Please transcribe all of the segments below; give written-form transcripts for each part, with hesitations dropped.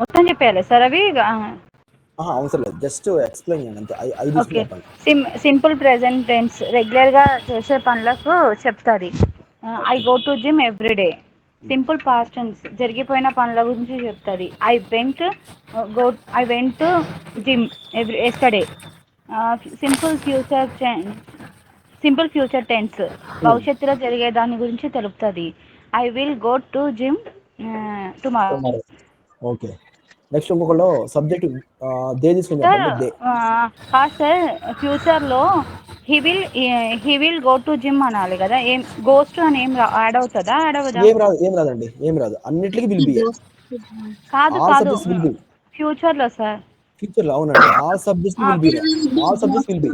మొత్తం చెప్పేయాలి సార్ అవి. అవసరం లేదు, జస్ట్ ఎక్స్ప్లెయిన్ చేయండి అంతే. అవి తీసుకుని ఓకే. చెప్పండి. సింపుల్ ప్రెజెంట్ టెన్స్ రెగ్యులర్గా చేసే పనులకు చెప్తుంది. I go to gym everyday. Simple past tense జరిగిపోయిన పనుల గురించి చెప్తుంది. I went gym yesterday. Simple future tense భవిష్యత్తులో జరిగే దాని గురించి తెలుపుతుంది. I will go to gym tomorrow. Okay, next ఇంకొకళ్ళు సబ్జెక్ట్ దే తీసుకొని సార్ చెప్పండి. దే కాదు సార్, ఫ్యూచర్లో he will go to gym అనాలి కదా. ఏం గోస్ టు అని ఏం యాడ్ అవుతుందా? యాడ్ అవ్వదా? ఏం రాదండి, ఏం రాదు. అన్నిటికీ విల్ బి. కాదు ఆల్ కాదు, సబ్జెక్ట్స్ విల్ బి. ఫ్యూచర్లో సార్. ఫ్యూచర్ లో అవునండి, all subjects will be. All subjects will be.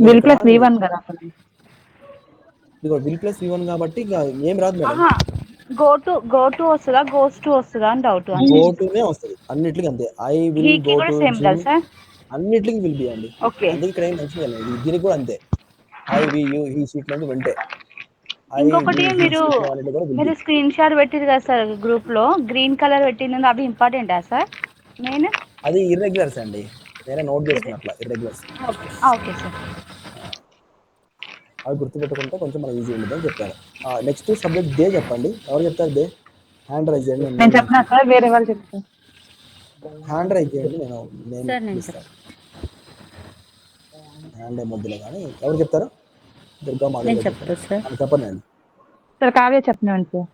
Will plus V1 కదా. ఇదిగో విల్ ప్లస్ V1 కాబట్టి ఇంకా ఏం రాదు మేడం. గో టు వస్తుందా, గోస్ టు వస్తుందా అని డౌట్. గో టునే వస్తుంది అన్నిటికీ అంతే. ఐ విల్ హీకి గో కూడా టు సేమ్ జిమ్ కదా సార్. అన్నిటికీ విల్ బి అండి. ఓకే. అందుకే ఇక్కడ ఏం మెన్షన్ చేయలేదు. దీనికి కూడా అంతే. I we you he she it నుంచి వెంటే ఐ ఇంకొకటి వి హీ మీరు షీట్ అనేది కూడా విల్ బి. స్క్రీన్ షాట్ పెట్టిరు కదా సార్ గ్రూప్లో, గ్రీన్ కలర్ పెట్టింది అవి ఇంపార్టెంటా సార్? మెయిన్ అది ఇర్రెగ్యులర్స్ అండి, నేనే నోట్ చేసుకున్నట్లా ఇర్రెగ్యులర్స్. Okay sir. అవి గుర్తుపెట్టుకుంటే కొంచెం మనకి ఈజీ ఉంటుంది అని చెప్పాను. నెక్స్ట్ సబ్జెక్ట్ డే చెప్పండి. ఎవరు చెప్తారు డే? హ్యాండ్ రైజ్ చేయండి. నేను చెప్పనా సార్, వేరే వాళ్ళు చెప్తారు. హ్యాండ్ రైజ్ చేయండి, నేను నేను ఇస్తాను. హ్యాండ్ మొద్దులే కానీ ఎవరు చెప్తారు? దుర్గా మాధవ్ గారు చెప్తారు. చెప్పండి అండి. సార్ కావ్య చెప్పినాను సార్.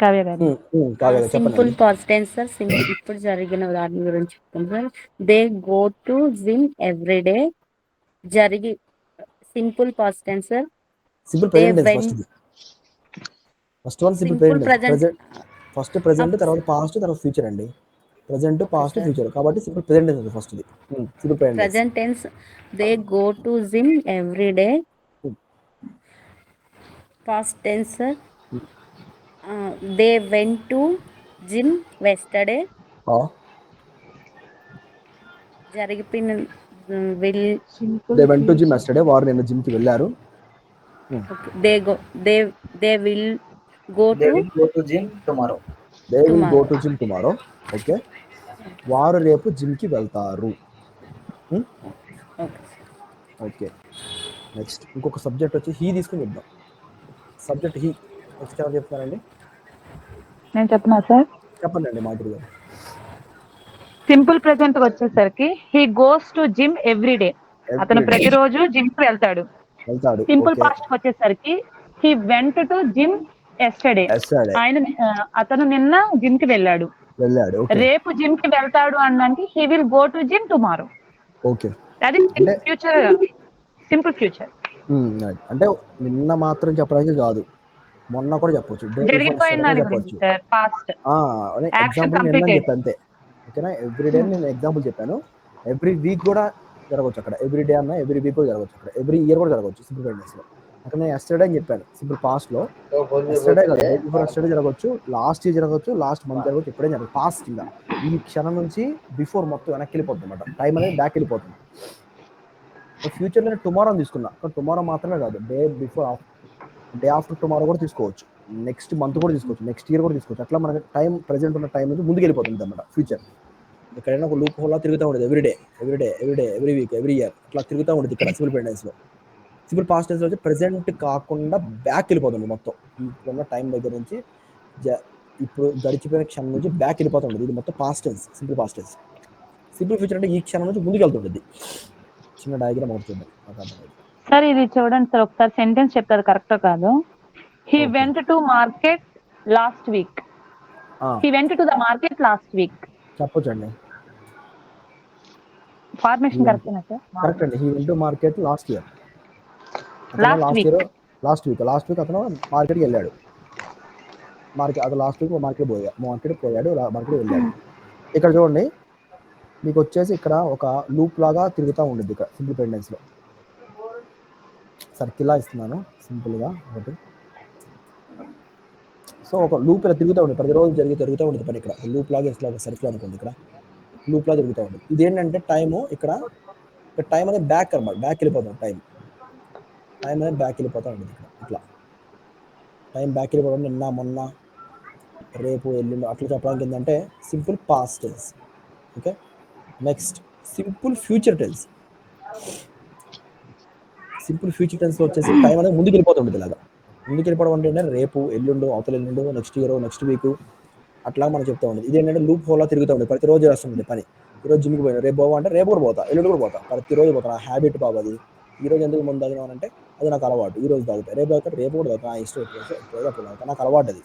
కావ్య గారు సింపుల్ పాస్ట్ టెన్స్ సార్. ఇప్పుడు జరిగిన దాని గురించి చెప్తాం sir. They go to gym everyday. Simple past tense sir. Simple present tense first one. Simple present first present, తర్వాత పాస్ట్, తర్వాత ఫ్యూచర్ అండి. ప్రెజెంట్, పాస్ట్, ఫ్యూచర్ కాబట్టి సింపుల్ ప్రెజెంట్ టెన్స్ ఫస్ట్ ది. Simple present tense. They go to gym every day. Past tense sir. They went to gym yesterday. జరిగిపోయిన they went to gym yesterday. వారు నిన్న gym కి వెళ్ళారు. They will go to gym tomorrow. They will go to gym tomorrow. Okay, వారు రేపు gym కి వెళ్తారు. Okay, next ఇంకొక సబ్జెక్ట్ వచ్చి హీ తీసుకుని చెప్దాం. Subject he. నెక్స్ట్ ఎవరు చెప్తారండి? నేను చెప్పనా సార్? చెప్పండి అండి మాధురి గారు. సింపుల్ ప్రెజెంట్ వచ్చేసరికి he goes to gym everyday. అతను ప్రతిరోజు జిమ్ కి వెళ్తాడు. సింపుల్ పాస్ట్ వచ్చేసరికి he went to gym yesterday. అతను నిన్న జిమ్ కి వెళ్ళాడు. రేపు జిమ్ కి వెళ్తాడు అనడానికి he will go to gym tomorrow. Okay, అది ఫ్యూచర్, సింపుల్ ఫ్యూచర్. అంటే నిన్న మాత్రం చెప్పడానికి కాదు, మొన్న కూడా చెప్పొచ్చు, డే బిఫోర్ ఎస్టర్డే చెప్పొచ్చు. ఎగ్జాంపుల్ నిన్న అని చెప్పి అంతే. ఓకేనా? ఎవ్రీ డే నేను ఎగ్జాంపుల్ చెప్పాను. ఎవ్రీ వీక్ కూడా జరగవచ్చు అక్కడ. ఎవ్రీ డే అన్న ఎవ్రీ వీక్ కూడా జరగవచ్చు అక్కడ. ఎవ్రీ ఇయర్ కూడా జరగవచ్చు సింపుల్ ప్రెజెంట్ లో. అక్కడ నేను ఎస్టర్డే అని చెప్పాను సింపుల్ పాస్ట్ లో. ఎస్టర్డే కాదు, డే బిఫోర్ ఎస్టర్డే జరగవచ్చు, లాస్ట్ ఇయర్ జరగవచ్చు, లాస్ట్ మంత్ జరగవచ్చు, ఎప్పుడైనా జరగదు. పాస్ట్ ఇంకా ఈ క్షణం నుంచి బిఫోర్ మొత్తం వెనక్కి వెళ్ళిపోతుంది అనమాట. టైం అనేది బ్యాక్ వెళ్ళిపోతుంది. ఫ్యూచర్ లో టుమారో తీసుకున్నా, కానీ టుమారో మాత్రమే కాదు, day before, day after tomorrow కూడా తీసుకోవచ్చు, నెక్స్ట్ మంత్ కూడా తీసుకోవచ్చు, నెక్స్ట్ ఇయర్ కూడా తీసుకోవచ్చు. అట్లా మనకి టైం ప్రెజెంట్ ఉన్న టైం నుంచి ముందుకు వెళ్ళిపోతుంది అనమాట ఫ్యూచర్. ఎక్కడైనా ఒక లూప్ హోల్లా తిరుగుతూ ఉంటుంది. ఎవ్రీ వీక్, ఎవ్రీ ఇయర్ అట్లా తిరుగుతూ ఉంటుంది ఇక్కడ సింపుల్ ప్రెజెంట్ లో. సింపుల్ పాస్ట్ టెన్స్ వచ్చి ప్రెజెంట్ కాకుండా బ్యాక్ వెళ్ళిపోతుంది మొత్తం. ఇప్పుడున్న టైం దగ్గర నుంచి ఇప్పుడు గడిచిపోయిన క్షణం నుంచి బ్యాక్ వెళ్ళిపోతుంది. ఇది మొత్తం past tense, simple past tense. Simple future అంటే ఈ క్షణం నుంచి ముందుకు వెళ్తుంటుంది. చిన్న డయాగ్రామ్ ఒకటి చూద్దాం. సార్ ఇది చూడండి సార్, ఒకసారి సెంటెన్స్ చెప్తారు కరెక్ట్ కాదు. He went to market last week. He went to the market last week చెప్పొచ్చండి. ఫార్మేషన్ కరెక్టేనా సార్? కరెక్ట్ అండి. He went to market last year. అతను లాస్ట్ వీక్ అతను మార్కెట్కి వెళ్ళాడు. అది లాస్ట్ వీక్ మార్కెట్ పోయాడు, మార్కెట్ వెళ్ళాడు. ఇక్కడ చూడండి, మీకు వచ్చేసి ఇక్కడ ఒక లూప్ లాగా తిరుగుతూ ఉంటుంది ఇక్కడ సింపుల్ ప్రెజెంట్ లో. సర్కిల్లా ఇస్తున్నాను సింపుల్గా ఒకటి. సో ఒక లూప్ ఇలా తిరుగుతూ ఉంటుంది, ప్రతిరోజు తిరుగుతూ ఉంటుంది పని. ఇక్కడ లూప్ లాగా ఇట్లా ఒక సర్కిల్ అనుకోండి, ఇక్కడ లూప్ లాగా తిరుగుతూ ఉంటుంది. ఇదేంటంటే టైము ఇక్కడ టైం అనేది బ్యాక్ అనమాట, బ్యాక్ వెళ్ళిపోతుంది. టైం అనేది బ్యాక్ వెళ్ళిపోతూ ఉంటుంది ఇక్కడ. ఇట్లా టైం బ్యాక్ వెళ్ళిపోతుంది. నిన్న మొన్న రేపు ఎల్లుండి అట్లా చెప్పడానికి ఏంటంటే simple past tense. Okay, next simple future tense. Simple future టెన్స్లో వచ్చేసి టైం అనేది ముందుకు వెళ్ళిపోతుంటుంది. ఇలాగా ముందుకు వెళ్ళిపోవడం అంటే రేపు, ఎల్లుండు, అవతల ఎల్లుండు, నెక్స్ట్ ఇయర్, నెక్స్ట్ వీక్ అట్లా మనం చెప్తా ఉండదు. ఇది ఏంటంటే లూప్ హోల్లా తిరుగుతూ ఉంటుంది. ప్రతిరోజు చేస్తుంటుంది పని. ఈరోజు జిమ్కి పోయినా రేపు పోవా అంటే రేపు కూడా పోతా, ఎల్లుండి కూడా పోతా, ప్రతిరోజు పోతా. నా హ్యాబిట్ బాబు అది. ఈరోజు ఎందుకు ముందు తాగినాను అంటే అది నాకు అలవాటు. ఈ రోజు తాగుతా, రేపు తాగుతా, రేపు కూడా తాగుతా. ఇష్టం ఎప్పుడైతే అప్పుడు తాగుతా, నాకు అలవాటు అది.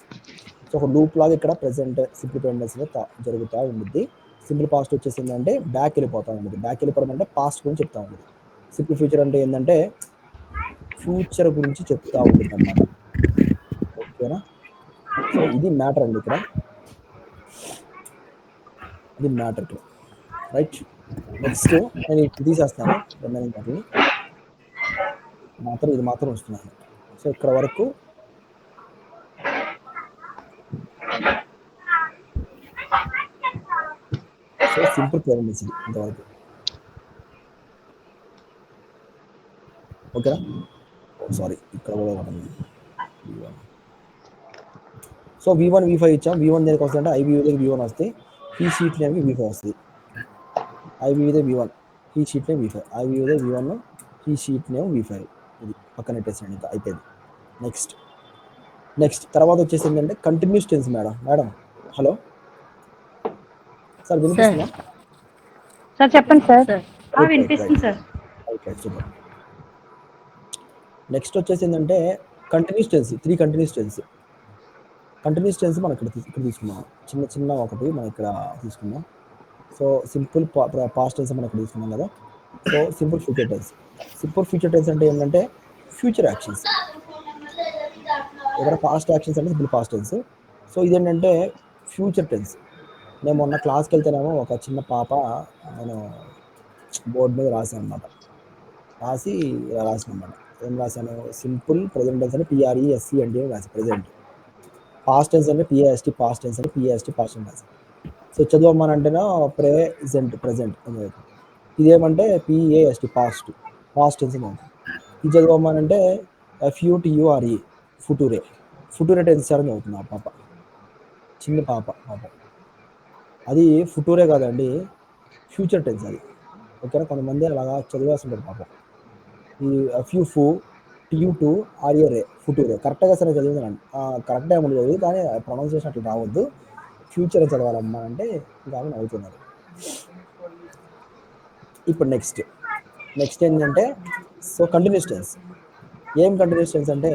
సో ఒక లూప్ లాగా ఇక్కడ ప్రెసెంట్ సింపుల్ టెన్స్ జరుగుతూ ఉంటుంది. సింపుల్ పాస్ట్ వచ్చేసింది అంటే బ్యాక్ వెళ్ళిపోతూ ఉంటుంది. బ్యాక్ వెళ్ళిపోవడం అంటే పాస్ట్ గురించి చెప్తా ఉంటుంది. సింపుల్ ఫ్యూచర్ అంటే ఏంటంటే ఫ్యూచర్ గురించి చెప్తా ఉంటుంది అన్నమాట. ఓకేనా? సో ఇది మ్యాటర్ అండి ఇక్కడ, ఇది మ్యాటర్ ఇక్కడ, రైట్. నెక్స్ట్ నేను ఇది తీసేస్తాను, రిమైనింగ్ వాటిని మాత్రం ఇది మాత్రం వస్తున్నాను. సో ఇక్కడ వరకు సో సింపుల్ ప్రెజెంట్ ఇది ఇంతవరకు. ఓకేనా? సారీ, ఇక్కడ కూడా ఉంటుంది. సో V1 V5 ఇచ్చాం. V1 దేనికి వస్తుంది అంటే IB దగ్గర V1 వస్తే ఈ షీట్ నేమ్ V5 వస్తుంది. IB దగ్గర V1 ఈ షీట్ నేమ్ V5, IB దగ్గర V1 ఈ షీట్ నేమ్ V5. ఇది పక్కన పెట్టేసాను, ఇంకా అయిపోయింది. నెక్స్ట్ తర్వాత వచ్చేసి ఏంటంటే continuous tense. Madam hello sir, వినిపిస్తుందా? సార్ చెప్పండి సార్. వినిపిస్తుంది సార్. Okay, super. నెక్స్ట్ వచ్చేసి ఏంటంటే continuous tense. 3 continuous tense. Continuous tense మనం ఇక్కడ తీసుకున్నాం. చిన్న ఒకటి మనం ఇక్కడ తీసుకున్నాం. సో సింపుల్ పాస్ట్ టెన్స్ మనం ఇక్కడ తీసుకున్నాం కదా. So simple future tense. Simple future tense అంటే ఏంటంటే ఫ్యూచర్ యాక్షన్స్. ఇక్కడ పాస్ట్ యాక్షన్స్ అంటే సింపుల్ పాస్ట్ టెన్స్. సో ఇదేంటంటే ఫ్యూచర్ టెన్స్. నేను మొన్న క్లాస్కి వెళ్తేనేమో ఒక చిన్న పాప నేను బోర్డు మీద రాశాను అనమాట. రాసి ఇలా రాసిన అనమాట. ఏం రాశాను? సింపుల్ ప్రెజెంట్ టెన్స్ అంటే PRESE అంటే రాసి ప్రెజెంట్. పాస్ట్ టెన్స్ అంటే PAST, పాస్ట్ టెన్స్ అంటే PAST, పాస్ట్ టెన్స్ రాసి. సో చదవమనంటేనో ప్రెజెంట్ అని. ఇదేమంటే PAST, పాస్ట్ టెన్స్ అని. ఇది చదవమనంటే FUTURE, ఫుటూరే టెన్స్ అని చదువుతుంది ఆ పాప, చిన్న పాప. అది ఫుటూరే కాదండి, ఫ్యూచర్ టెన్స్ అది. ఓకేనా? కొంతమంది అలాగా చదివేస్తుంటారు పాపం. ఈ FUTURE ఫుటూరే కరెక్ట్గా సరే చదివిందండి. కరెక్ట్గా ఏమో చదివి, కానీ ప్రొనౌన్సియేషన్ అట్లా రావద్దు, ఫ్యూచర్ చదవాలమ్మా అంటే ఇంకా ఆమె అవుతున్నారు. ఇప్పుడు నెక్స్ట్ ఏంటంటే సో కంటిన్యూస్ టెన్స్. ఏం కంటిన్యూస్ టెన్స్ అంటే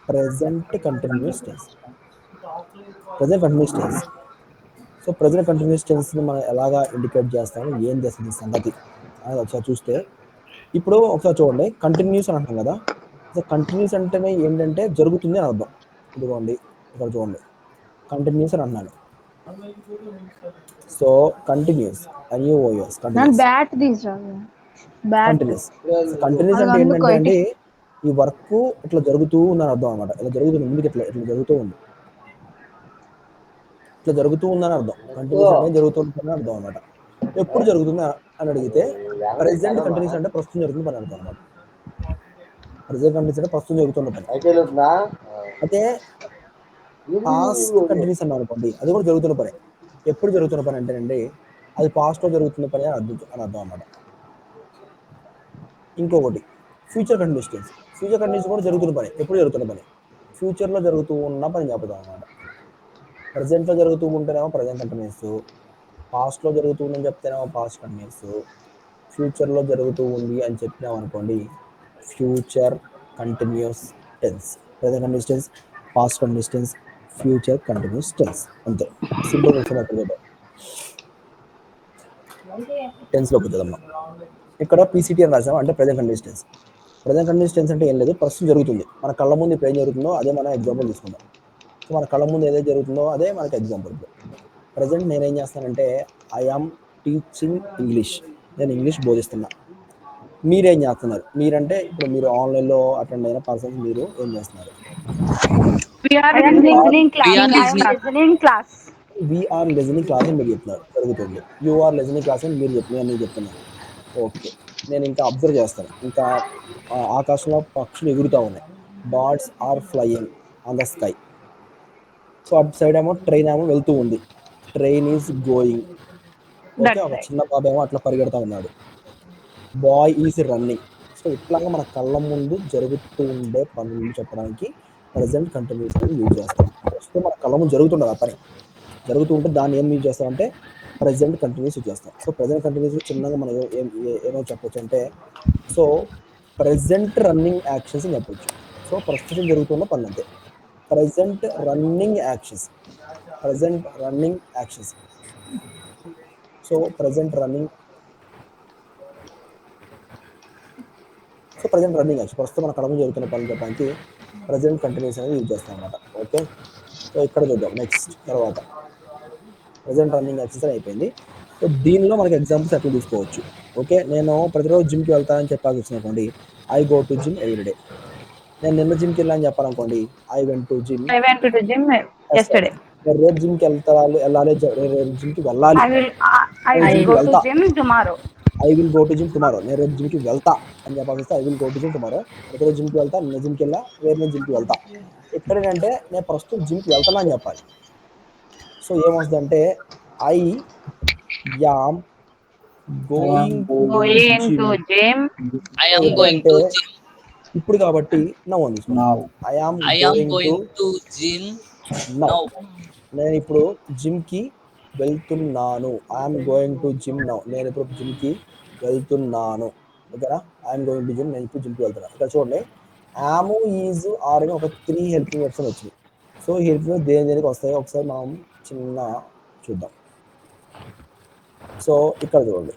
present continuous tense. So present continuous టెన్స్ని మనం ఎలాగా ఇండికేట్ చేస్తాము, ఏం చేస్తుంది సంగతి అని ఒకసారి చూస్తే, ఇప్పుడు ఒకసారి చూడండి, కంటిన్యూస్ అని అంటాం కదా. సో కంటిన్యూస్ అంటేనే ఏంటంటే జరుగుతుంది అని అర్థం. ఇదిగోండి ఇక్కడ చూడండి, కంటిన్యూస్ అని అన్నాను. సో కంటిన్యూస్ NUOS కంటిన్యూస్ అంటే ఏంటంటే అండి ఈ వర్క్ ఇట్లా జరుగుతూ ఉందని అర్థం అనమాట. ఇలా జరుగుతుంది, ముందుకు ఇట్లా జరుగుతూ ఉంది, ఇట్లా జరుగుతూ ఉందని అర్థం. కంటిన్యూస్ అంటే జరుగుతుందని అర్థం అనమాట. ఎప్పుడు జరుగుతుంది అని అడిగితే ప్రెజెంట్ కంటిన్యూస్ అంటే ప్రస్తుతం జరుగుతుంది పని అర్థం అనమాట. ప్రెజెంట్ కంటిన్యూస్ అంటే ప్రస్తుతం జరుగుతున్న పని. అయితే పాస్ట్ కంటిన్యూస్ అన్నారు అనుకోండి, అది కూడా జరుగుతున్న పని. ఎప్పుడు జరుగుతున్న పని అంటేనండి అది పాస్ట్లో జరుగుతున్న పని అని అర్థం అనమాట. ఇంకొకటి future continuous tense. Future continuous కూడా జరుగుతున్న పని, ఎప్పుడు జరుగుతున్న పని, ఫ్యూచర్లో జరుగుతూ ఉన్న పని చెప్తాం అనమాట. ప్రజెంట్లో జరుగుతూ ఉంటేనేమో ప్రజెంట్ కంటిన్యూస్, పాస్ట్లో జరుగుతూ ఉందని చెప్తేనేమో పాస్ట్ కంటిన్యూస్, ఫ్యూచర్లో జరుగుతూ ఉంది అని చెప్పినాం అనుకోండి future continuous tense. Present continuous tense, past continuous tense, future continuous tense. అంతే సింపుల్ టెన్స్లోకి వచ్చేదమ్మా. ఇక్కడ PCT అని రాసాము అంటే present continuous tense. Present continuous tense అంటే ఏం లేదు, ప్రస్తుతం జరుగుతుంది. మన కళ్ళ ముందు ఇప్పుడు ఏం జరుగుతుందో అదే మనం ఎగ్జాంపుల్ తీసుకుందాం. సో మన కళ్ళ ముందు ఏదైతే జరుగుతుందో అదే మనకి ఎగ్జాంపుల్. ప్రజెంట్ నేనేం చేస్తానంటే ఐ యామ్ టీచింగ్ ఇంగ్లీష్, నేను ఇంగ్లీష్ బోధిస్తున్నా. మీరేం చేస్తున్నారు? మీరంటే ఇప్పుడు మీరు ఆన్లైన్లో అటెండ్ అయిన పర్సన్స్, మీరు ఏం చేస్తున్నారు? వీఆర్ లిజనింగ్ క్లాస్ అని మీరు చెప్తున్నారు, జరుగుతుంది. యు ఆర్ లిజనింగ్ క్లాస్ అని మీరు చెప్తున్నారు. ఓకే, నేను ఇంకా అబ్జర్వ్ చేస్తాను. ఇంకా ఆకాశంలో పక్షులు ఎగురుతూ ఉన్నాయి. Birds are flying on the sky. So అటు సైడ్ ఏమో ట్రైన్ ఏమో వెళ్తూ ఉంది, ట్రైన్ ఈజ్ గోయింగ్. ఓకే, ఒక చిన్న బాబు ఏమో అట్లా పరిగెడతా ఉన్నాడు. Boy is running. సో ఇట్లాగా మన కళ్ళ ముందు జరుగుతూ ఉండే పనులు చెప్పడానికి ప్రజెంట్ కంటిన్యూస్ అనేది యూజ్ చేస్తాం. ప్రస్తుతం మన కళ్ళ ముందు జరుగుతుండదు ఆ పని, జరుగుతూ ఉంటే దాన్ని ఏం యూజ్ చేస్తామంటే ప్రజెంట్ కంటిన్యూస్ యూజ్ చేస్తాం. సో ప్రజెంట్ కంటిన్యూస్ చిన్నగా మనం ఏమో చెప్పొచ్చు అంటే, సో ప్రజెంట్ రన్నింగ్ యాక్షన్స్ అని చెప్పొచ్చు. సో ప్రస్తుతం జరుగుతున్న పనులు అంతే, present running actions, present running actions. So present running, so present running action ప్రస్తుతం మన కడమ జరుగుతున్న పనులు చెప్పడానికి ప్రజెంట్ కంటిన్యూస్ అనేది యూజ్ చేస్తాం అనమాట. ఓకే, సో ఇక్కడ చూద్దాం నెక్స్ట్. తర్వాత ప్రజెంట్ రన్నింగ్ యాక్షన్స్ అని అయిపోయింది. సో దీనిలో మనకి ఎగ్జాంపుల్స్ ఎట్లా తీసుకోవచ్చు. ఓకే, నేను ప్రతిరోజు జిమ్కి వెళ్తానని చెప్పాల్సి వచ్చిననుకోండి, I go to gym every day. నేను నిన్న జిమ్కి వెళ్ళాలని చెప్పాలనుకోండి, I went to gym yesterday. రేపు జిమ్కి వెళ్ళాలి, జిమ్కి వెళ్ళాలి, I will go to gym tomorrow. I will go to gym tomorrow. నేను రేపు జిమ్కి వెళ్తా అని చెప్పాల్సి వస్తే I will go to gym tomorrow. ఒకరోజు జిమ్కి వెళ్తా, నిన్న జిమ్కి వెళ్ళా, రేపు నేను జిమ్కి వెళ్తా. ఇక్కడ ఏంటంటే నేను ప్రస్తుతం జిమ్కి వెళ్తానా అని చెప్పాలి. సో ఏమొస్తుందంటే I am going to gym. ఇప్పుడు కాబట్టి నౌ ఉంది. I am going to gym now. నేను ఇప్పుడు జిమ్కి వెళ్తున్నాను. I'm going to gym now. నేను ఇప్పుడు జిమ్కి వెళ్తున్నాను. ఓకేనా, ఐఎమ్ గోయింగ్ టు జిమ్, నేను ఇప్పుడు జిమ్కి వెళ్తున్నాను. ఇక్కడ చూడండి, యాము, ఈజ్, ఆర్ అని ఒక 3 హెల్పింగ్ వర్డ్స్ వచ్చినాయి. సో ఈ హెల్పింగ్ దేనికి వస్తాయో ఒకసారి మనం చిన్న చూద్దాం. సో ఇక్కడ చూడండి,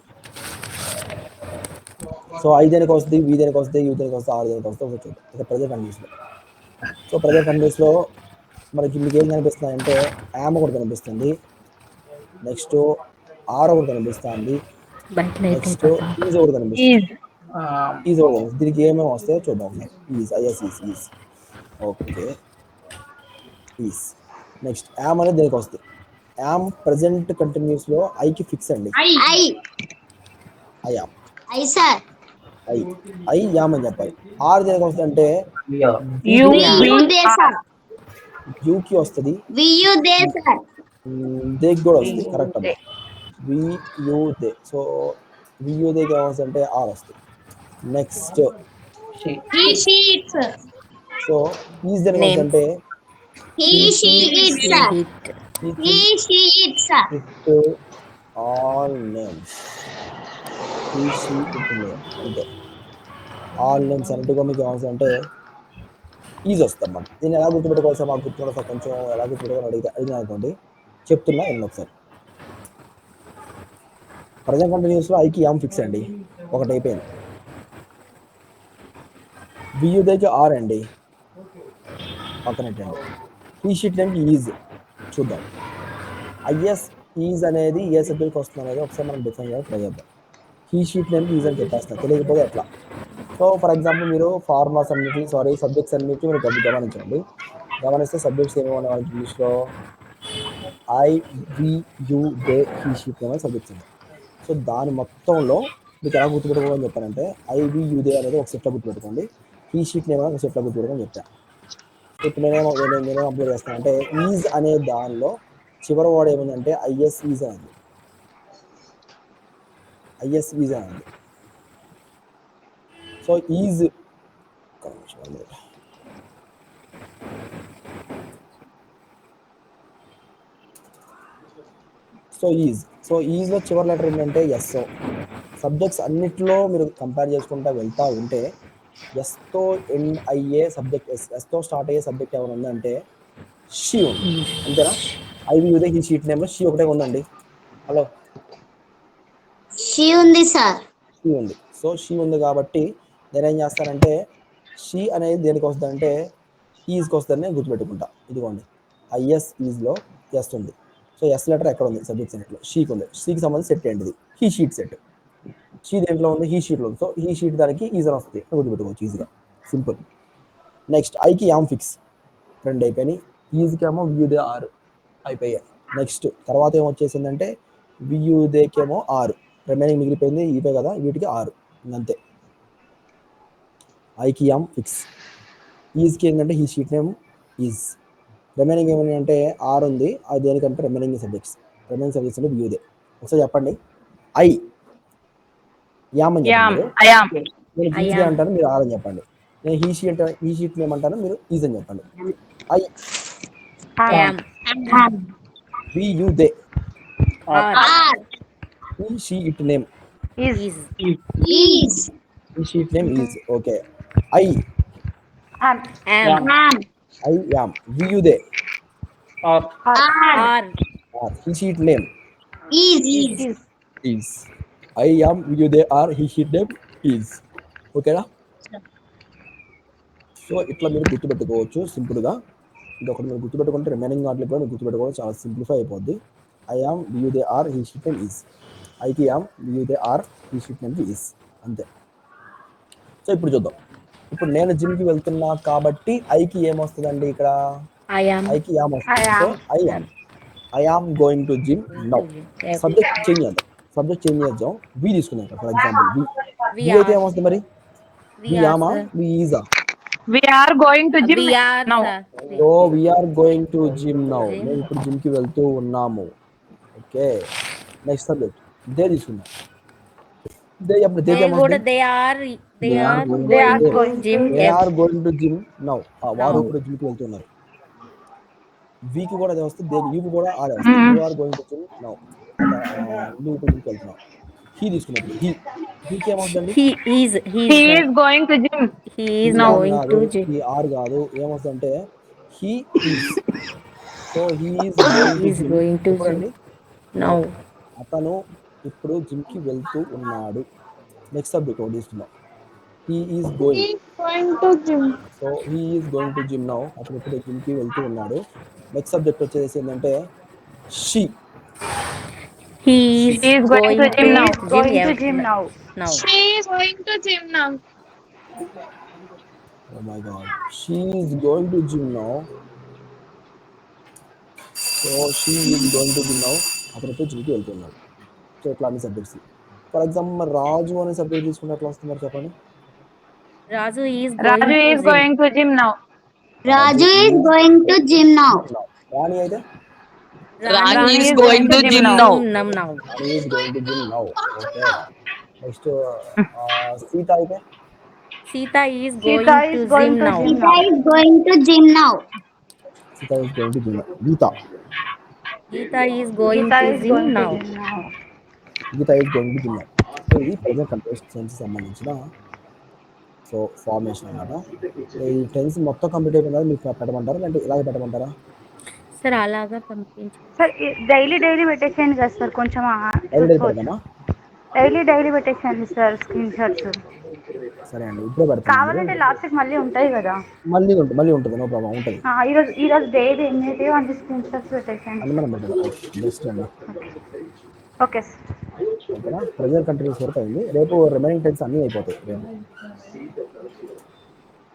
సో ఐ దేనికి వస్తుంది, వి దేనికి వస్తుంది, యూ దేనికి వస్తుంది, ఆర్ దేనికి వస్తుంది ఒకసారి చూద్దాం. ఇక్కడ ప్రజెంట్ కండిషన్లో. సో ప్రజెంట్ కండిషన్లో మనకి మీకు ఏం కనిపిస్తున్నాయంటే యామ్ ఒకటి కనిపిస్తుంది, నెక్స్ట్ ఆర్ ఒకటి కనిపిస్తుంది, నెక్స్ట్ ఈజ్ ఒకటి కనిపిస్తుంది, ఈజ్ ఒకటి కనిపిస్తుంది. దీనికి ఏమేమి వస్తాయో చూద్దాం. Is, is is, okay, is. Next yam అనేది దేనికి వస్తుంది, యామ్ ప్రజెంట్ కంటిన్యూస్ లో ఐకి ఫిక్స్ అండి, ఐ యామ్, ఐ యామ్ అని చెప్పాలి. ఆర్ దేనికి వస్తుంది అంటే యూకి వస్తుంది, దేకి కూడా వస్తుంది. కరెక్ట్ అమ్మా, వియూ దే. సో వియూ దేకి ఏమొస్తుంది అంటే ఆర్ వస్తుంది. నెక్స్ట్ సో ఈజ్ దేనికి వస్తుంది అంటే ఆల్ నేమ్స్, అంటే ఆల్ నేమ్స్ అన్నట్టుగా మీకు ఏమవుతుంది అంటే ఈజ్ వస్తాం. మనం దీన్ని ఎలా గుర్తుపెట్టుకోవాలి సార్, మాకు గుర్తుపెట్టుకో కొంచెం ఎలా గుర్తుపెట్టుకోవాలి అడిగినా అనుకోండి, చెప్తున్నా ఎన్ని ఒకసారి. ప్రజెంట్ కంటిన్యూస్లో ఐకి యామ్ ఫిక్స్ అండి, ఒకటి అయిపోయింది. వియుదేకి ఆర్ అండి, పక్కనట్టండి. ఈ షీట్ నేమ్కి ఈజ్ చూద్దాం. ఐఎస్ ఈజ్ అనేది ఏ సబ్జెక్ట్కి వస్తుంది అనేది ఒకసారి మనం డిఫైన్ చేయాలి, ట్రై చేద్దాం. ఈ షీట్ నేమ్కి ఈజ్ అని చెప్పేస్తున్నా, తెలియకపోతే ఎట్లా. సో ఫర్ ఎగ్జాంపుల్ మీరు ఫార్ములాస్ అన్నిటి, సబ్జెక్ట్స్ అన్నిటి మీరు గమనించండి. గమనిస్తే సబ్జెక్ట్స్ ఏమేమి ఉన్నాయి ఇంగ్లీష్లో, ఐ, వి, యూ, దే, ఈ షీట్ నేమ్ సబ్జెక్ట్స్ ఉన్నాయి. సో దాని మొత్తంలో మీకు ఎలా గుర్తుపెట్టుకోవాలని చెప్పానంటే ఐ, వి, యూ, దే అనేది ఒక సెట్లో గుర్తుపెట్టుకోండి, ఈ షీట్ నేమ్ ఒక సెట్లో గుర్తుపెట్టుకోని చెప్పాను. ఇప్పుడు నేనేమో అప్లోడ్ చేస్తానంటే ఈజ్ అనే దానిలో చివరి వాడు ఏముందంటే ఐఎస్ ఈజ్ అనేది, ఐఎస్ ఈజ్ అనేది. సో ఈజ్, సో ఈజ్లో చివరి లెటర్ ఏంటంటే ఎస్. సబ్జెక్ట్స్ అన్నిట్లో మీరు కంపేర్ చేసుకుంటా వెళ్తూ ఉంటే ఎస్తో ఎండ్ అయ్యే సబ్జెక్ట్, ఎస్తో స్టార్ట్ అయ్యే సబ్జెక్ట్ ఏమైనా ఉందంటే షీ ఉంది, అంతేనా. ఐవి యూదే ఈ షీట్ నేమ్లో షీ ఒకటే ఉందండి. హలో, షీ ఉంది సార్, షీ ఉంది. సో షీ ఉంది కాబట్టి నేనేం చేస్తానంటే షీ అనేది దేనికి వస్తుందంటే ఈజ్కి వస్తుందని నేను గుర్తుపెట్టుకుంటా. ఇదిగోండి, ఐఎస్ ఈజ్లో ఎస్ ఉంది. సో ఎస్ లెటర్ ఎక్కడ ఉంది సబ్జెక్ట్స్ అన్నిట్లో, షీకి ఉంది. షీకి సంబంధించి సెట్ ఏంటిది, హీ షీట్ సెట్. షీ దేంట్లో ఉంది, హీ షీట్లో ఉంది. సో హీ షీట్ దానికి ఈజ్ అని వస్తుంది, గుర్తుపెట్టుకోవచ్చు ఈజీగా, సింపుల్. నెక్స్ట్ ఐకి యామ్ ఫిక్స్, 2 అయిపోయినాయి. ఈజ్కి ఏమో వ్యూదే ఆర్ అయిపోయాయి. నెక్స్ట్ తర్వాత ఏమొచ్చేసిందంటే వియూదేకేమో 6, రిమైనింగ్ మిగిలిపోయింది ఈపే కదా, వీటికి 6 అంతే. ఐకి యామ్ ఫిక్స్. ఈజ్కి ఏంటంటే he she it name is, remaining ఏమని అంటే ఆర్ ఉంది, అది దేనికంటే రిమైనింగ్ సబ్జెక్ట్స్ అంటే వ్యూదే. ఒకసారి చెప్పండి. ఐ యామ్ అని చెప్పండి. నేను హీదే అంటాను, మీరు ఆర్ అని చెప్పండి. నేను హీ షీట్ నేమ్ అంటాను, మీరు ఈజ్ అని చెప్పండి. I we you they he she it name is he she it name is. Okay. I am we you they are he she it name is is. I am we you they are he she it name is. ఓకేనా? So ఇట్లా మీరు గుర్తుపెట్టుకోవచ్చు సింపుల్గా. ఇంకొకటి మీరు గుర్తుపెట్టుకుంటే remaining వాటిలో కూడా మీరు గుర్తుపెట్టుకోవడం చాలా సింప్లిఫై అయిపోద్ది. I am we you they are he she it name is. ఐకి am we you they are he she it name is. అంతే. సో ఇప్పుడు చూద్దాం. ఇప్పుడు నేను జిమ్కి వెళ్తున్నా కాబట్టి ఐకి ఏమొస్తుందండి ఇక్కడ? ఐకి యామ్ వస్తుంది. So I am going to gym now. Subject change చేద్దాం. వి తీసుకుందాం. ఫర్ ఎగ్జాంపుల్ వి అయితే ఏమొస్తుంది మరి? వి యామా వి ఈజా? We are going to gym now. So we are going to gym now. మేము ఇప్పుడు జిమ్కి వెళ్తూ ఉన్నాము. ఓకే. నెక్స్ట్ సబ్జెక్ట్ దే తీసుకుందాం. దే చెప్పండి. దే ఏమొస్తుంది? They are going to gym now. వారు ఇప్పుడు జిమ్కి వెళ్తున్నారు. వీకి కూడా అదే వస్తుంది, యూకి కూడా అదే వస్తుంది. You are going to gym now. నువ్వు ఇప్పుడు జిమ్కి వెళ్తున్నావు. హీ తీసుకున్నప్పుడు హీకి ఏమవుతుందండి? He is going to gym now. He or కాదు, ఏమవుతుందంటే he is. So he is going to gym now. అతను ఇప్పుడు జిమ్కి వెళ్తూ ఉన్నాడు. నెక్స్ట్ సబ్జెక్ట్ ఒకటి తీసుకుందాం. He is going to gym. So he is going to gym now. అతను ఇప్పుడు జిమ్కి వెళ్తూ ఉన్నాడు. నెక్స్ట్ సబ్జెక్ట్ వచ్చేసి ఏంటంటే she. He is going to gym now. She is going to gym now. Oh my God. She is going to gym now. So she is going to gym now. అతను ఇప్పుడు జిమ్కి వెళ్తున్నాడు. So ఇట్లా అన్ని subjects. For example రాజు అనే subject తీసుకుంటే ఎట్లా వస్తుంది మరి చెప్పండి? Raju is going to gym now. Raju is going to gym now. రాణి అయితే Rani is going to gym now. Rani is going to gym now. Okay. Next Sita అయితే Sita is going to gym now. Sita is going to gym now. Sita is going to gym now. Geeta is going to gym now. Geeta is going to gym now. So ఇది present continuous tense సంబంధించిన so formation అన్నమాట. ఈ tense మొత్తం complete అయిపోయిన మీకు పెట్టమంటారా లేదంటే ఇలాగే పెట్టమంటారా? Sir అలాగా పంపించు సార్ డైలీ పెట్టేసేయండి కదా సార్, కొంచెం డైలీ పెట్టేసేయండి సార్ స్క్రీన్ షాట్స్. సరే అండి, ఇప్పుడే పెడతాను. కావాలంటే లాస్ట్ మళ్ళీ ఉంటాయి కదా, మళ్ళీ ఉంటుంది. నో ప్రాబ్లం, ఉంటుంది. ఈరోజు డైలీ ఎన్ని అంటే స్క్రీన్ షాట్స్ పెట్టేసేయండి. బెస్ట్ అండి. Okay sir. ఓకేనా? ప్రెజెంట్ కంటిన్యూస్ వరకు అయింది. రేపు రిమైనింగ్ టెన్స్ అన్నీ అయిపోతాయి.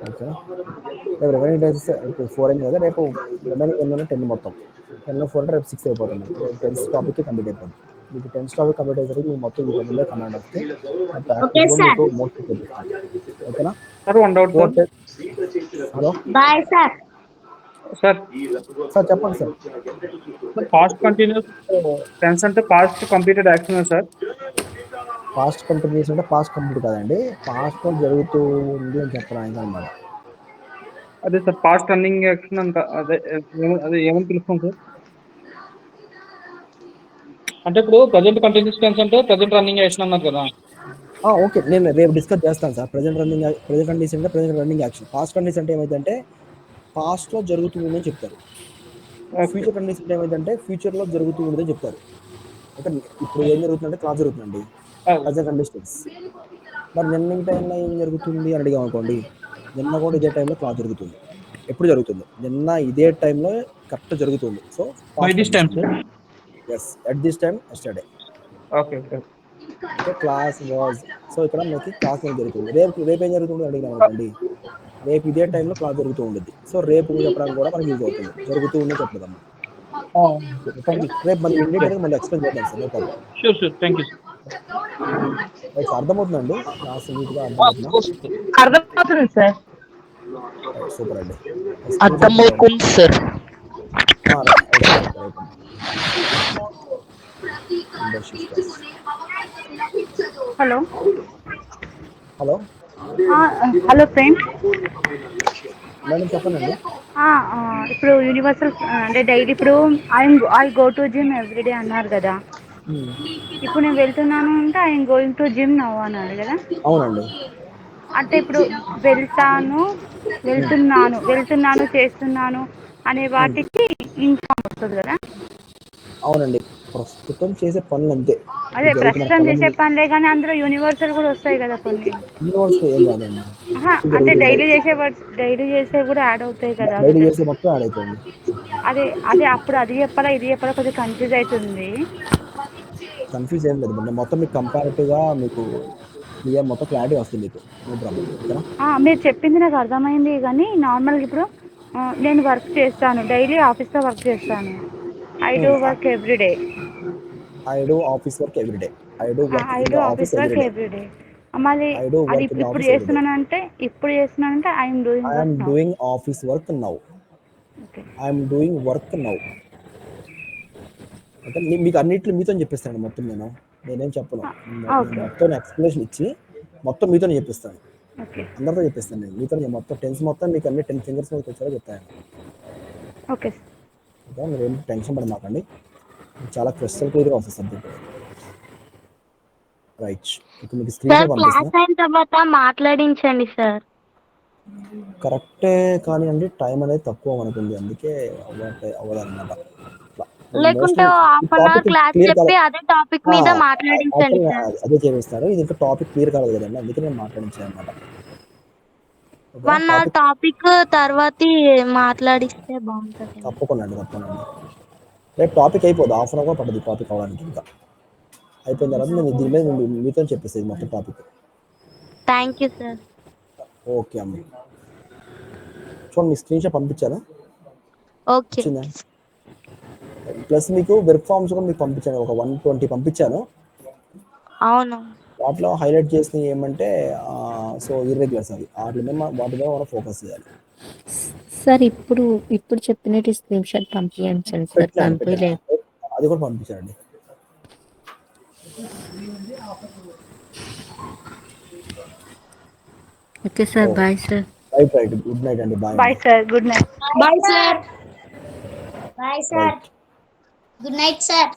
ఓకే. రేపు రిమైనింగ్ టెన్స్ 4 అయింది కదా, రేపు రిమైనింగ్ 10 మొత్తం 10లో 4 అంటే రేపు 6 అయిపోతుంది. టెన్స్ టాపిక్ కంప్లీట్ అయిపోతుంది. మీకు టెన్స్ టాపిక్ కంప్లీట్ అయ్యేసరికి మీకు మొత్తం ముందే కమాండ్ వస్తే మీకు మోస్ట్ ఓకేనా? Hello Bye sir. సార్ చెప్పండి సార్. పాస్ట్ కంటిన్యూస్ టెన్స్ అంటే past completed action sir. Past continuous అంటే పాస్ట్ కంప్లీట్ కాదండి, పాస్ట్ జరుగుతూ ఉంది అని చెప్పడానికి అనమాట. అదే సార్ పాస్ట్ రన్నింగ్ యాక్షన్ అంట. అదే ఏమని పిలుస్తాం సార్? అంటే ఇప్పుడు ప్రజెంట్ కంటిన్యూస్ టెన్స్ అంటే ప్రజెంట్ రన్నింగ్ యాక్షన్ అన్నారు కదా. ఓకే, నేను రేపు డిస్కస్ చేస్తాను సార్. ప్రజెంట్ కండిషన్ అంటే present running action. Past condition అంటే ఏమైందంటే పాస్ట్లో జరుగుతుంది అని చెప్తారు. ఫ్యూచర్ కండిషన్ ఏమైందంటే ఫ్యూచర్లో జరుగుతూ ఉందని చెప్తారు. అంటే ఇప్పుడు ఏం జరుగుతుందంటే క్లాస్ జరుగుతుందండి, ప్రజెంట్ కండిషన్స్. మరి నిన్న టైంలో ఏం జరుగుతుంది అని అడిగాం అనుకోండి, నిన్న కూడా ఇదే టైంలో క్లాస్ జరుగుతుంది. ఎప్పుడు జరుగుతుంది? నిన్న ఇదే టైంలో కరెక్ట్ జరుగుతుంది. So yes, at this time yesterday. Okay class was. So ఇక్కడ మనకి క్లాస్ ఏం జరుగుతుంది. రేపు ఏం జరుగుతుంది అడిగినాం అనుకోండి, రేపు ఇదే టైంలో క్లాస్ జరుగుతూ ఉంటుంది. సో రేపు చెప్పడానికి కూడా మనకి యూజ్ అవుతుంది. జరుగుతూ ఉండే చెప్పలేదమ్మా. రేపు మళ్ళీ మళ్ళీ ఎక్స్ప్లెయిన్ చేద్దాం sir. No problem. Sure thank you sir. అర్థమవుతుందండి క్లాస్ నీట్గా? అర్థమవుతుంది సార్. సూపర్ అండి. అర్థమవుతుంది సార్. రైట్ అండి. Membership class. Hello hello hello friend. Madam చెప్పండి. ఇప్పుడు యూనివర్సల్ అంటే డైలీ ఇప్పుడు I go to gym everyday అన్నారు కదా. ఇప్పుడు నేను వెళ్తున్నాను అంటే I'm going to gym now అన్నారు కదా. అవునండి. అంటే ఇప్పుడు వెళ్తున్నాను చేస్తున్నాను అనే వాటికి ఇన్ఫామ్ వస్తుంది కదా. అవునండి, ప్రస్తుతం చేసే పనులు అంతే. అదే జరుగుతున్న ప్రస్తుతం పనులు చేసే పనులే కానీ అందులో యూనివర్సల్ కూడా వస్తాయి కదా కొన్ని. యూనివర్స్లో ఏం కాదండి, అంటే జరుగుతుంటాయి. డైలీ చేసే కూడా యాడ్ అవుతాయి కదా. డైలీ చేసే మొత్తం యాడ్ అవుతుంది. అదే అప్పుడు అది చెప్పాలా ఇది చెప్పాలా కొంచెం కన్ఫ్యూజ్ అవుతుంది. కన్ఫ్యూజ్ ఏం లేదు మేడం, మొత్తం మీకు కంపారిటివ్గా మీకు క్లియర్ మొత్తం క్లారిటీ వస్తుంది మీకు. No problem. ఓకేనా. మీరు చెప్పింది నాకు అర్థమైంది కానీ నార్మల్గా ఇప్పుడు నేను వర్క్ చేస్తాను, డైలీ ఆఫీస్లో వర్క్ చేస్తాను. I do work everyday. I do office work everyday. I do work in the office everyday. మళ్ళీ ఐ డూ అది వర్క్ ఇన్ ద ఇప్పుడు ఆఫీస్ ఎవ్రీడే. చేస్తున్నానంటే I'm doing work now. Doing office work now. Okay. I'm doing work now. Okay, మీకు అన్నిట్లో మీతో చెప్పిస్తాను మొత్తం. నేనేం చెప్పను. నేను మొత్తం ఎక్స్ప్లెనేషన్ ఇచ్చి మొత్తం మీతో చెప్పిస్తాను. ఓకే అందరితో చెప్పిస్తాను. నేను మీతో మొత్తం టెన్స్ మొత్తం మీకు అన్ని 10 ఫింగర్స్ మీద వచ్చారో చెప్తాను. ఓకే ఓకే, మీరు ఏం టెన్షన్ పడమాకండి, చాలా క్రిస్టల్ క్లియర్గా వస్తుంది సబ్జెక్ట్. రైట్. ఇప్పుడు మీకు స్క్రీన్ షాట్ పంపిస్తున్నా. క్లాస్ అయిన తర్వాత మాట్లాడించండి సార్. కరెక్టే కానీ అండి టైం అనేది తక్కువ మనకుంది, అందుకే అవ్వదన్నమాట. లేకుంటే హాఫ్ అన్ అవర్ క్లాస్ చెప్పి అదే టాపిక్ మీద మాట్లాడించండి సార్. అదే చేస్తారు. ఇది ఇంకా టాపిక్ క్లియర్ కాలేదు కదండి, అందుకే నేను మాట్లాడించాను అనమాట. 1 అవర్ టాపిక్ తర్వాత మాట్లాడిస్తే బాగుంటుంది. తప్పకుండా అండి. రేపు టాపిక్ అయిపోదు, హాఫ్ అన్ అవర్ పడుతుంది టాపిక్ అవడానికి. ఇంకా అయిపోయిన తర్వాత నేను దీని మీద మీతో చెప్పేస్తాను మొత్తం topic. Thank you sir. Okay అమ్మ. చూడండి, మీ స్క్రీన్ షాట్ పంపించాను. ఓకే. ప్లస్ మీకు వర్క్ ఫార్మ్స్ కూడా మీకు పంపించాను, ఒక 120 పంపించాను. అవును. వాటిలో హైలైట్ చేసినవి ఏమంటే సో ఇర్రెగ్యులర్స్, వాటి మీద మనం ఫోకస్ చేయాలి. సార్ ఇప్పుడు చెప్పినట్టు స్క్రీన్ షాట్ పంపించండి సార్. పంపించలేదు. అది కూడా పంపించానండి. Okay sir, bye sir. Right. Good night అండి. Bye sir. Good night. Bye sir. Good night sir.